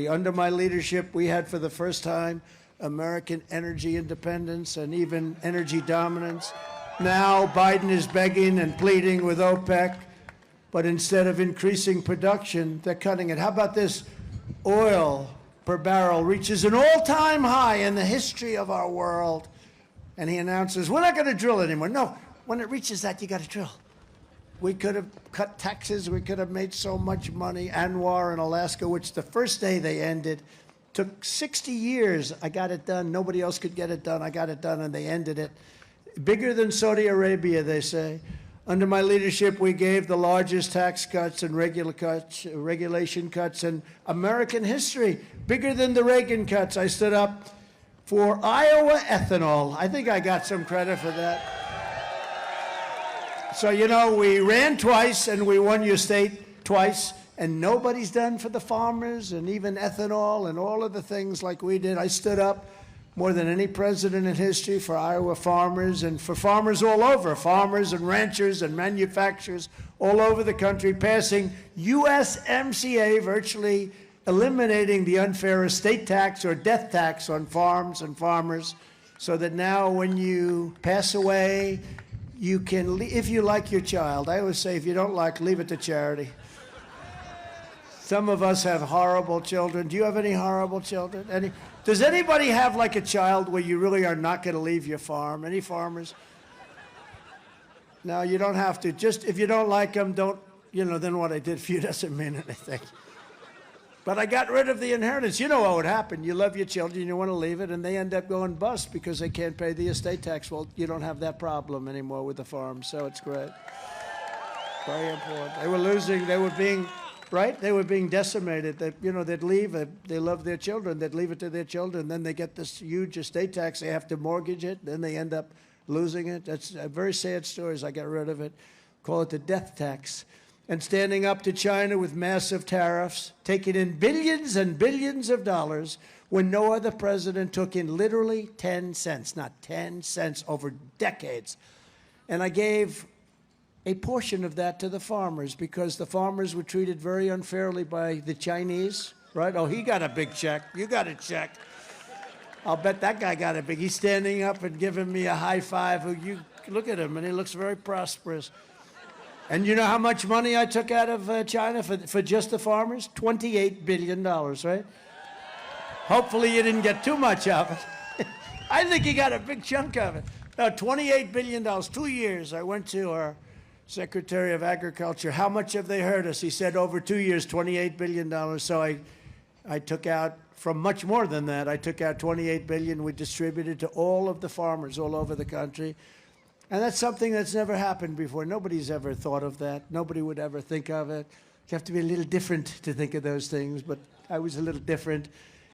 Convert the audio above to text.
Under my leadership, we had for the first time American energy independence and even energy dominance. Now Biden is begging and pleading with OPEC, but instead of increasing production, they're cutting it. How about this? Oil per barrel reaches an all-time high in the history of our world. And he announces, we're not going to drill anymore. No, when it reaches that, you got to drill. We could have cut taxes. We could have made so much money. Anwar in Alaska, which the first day they ended, took 60 years. I got it done. Nobody else could get it done. I got it done, and they ended it. Bigger than Saudi Arabia, they say. Under my leadership, we gave the largest tax cuts and regulation cuts in American history, bigger than the Reagan cuts. I stood up for Iowa ethanol. I think I got some credit for that. So, you know, we ran twice and we won your state twice, and nobody's done for the farmers and even ethanol and all of the things like we did. I stood up more than any president in history for Iowa farmers and for farmers all over, farmers and ranchers and manufacturers all over the country, passing USMCA, virtually eliminating the unfair estate tax or death tax on farms and farmers, so that now when you pass away, you can, if you like your child, I always say if you don't like, leave it to charity. Some of us have horrible children. Do you have any horrible children? Does anybody have like a child where you really are not going to leave your farm? Any farmers? No, you don't have to. Just if you don't like them, don't, you know, then what I did for you doesn't mean anything. But I got rid of the inheritance. You know what would happen. You love your children, you want to leave it, and they end up going bust because they can't pay the estate tax. Well, you don't have that problem anymore with the farm, so it's great. Very important. They were losing, they were being, right? They were being decimated. That, you know, they'd leave, they love their children, they'd leave it to their children, then they get this huge estate tax, they have to mortgage it, then they end up losing it. That's a very sad stories. I got rid of it. Call it the death tax. And standing up to China with massive tariffs, taking in billions and billions of dollars when no other president took in literally 10 cents, not 10 cents over decades. And I gave a portion of that to the farmers because the farmers were treated very unfairly by the Chinese, right? Oh, he got a big check. You got a check. I'll bet that guy got a big. He's standing up and giving me a high five. You look at him, and he looks very prosperous. And you know how much money I took out of China for just the farmers? $28 billion, right? Hopefully you didn't get too much of it. I think you got a big chunk of it. No, $28 billion, 2 years. I went to our Secretary of Agriculture. How much have they hurt us? He said over 2 years, $28 billion. So I took out, from much more than that, I took out $28 billion. We distributed to all of the farmers all over the country. And that's something that's never happened before. Nobody's ever thought of that. Nobody would ever think of it. You have to be a little different to think of those things, but I was a little different.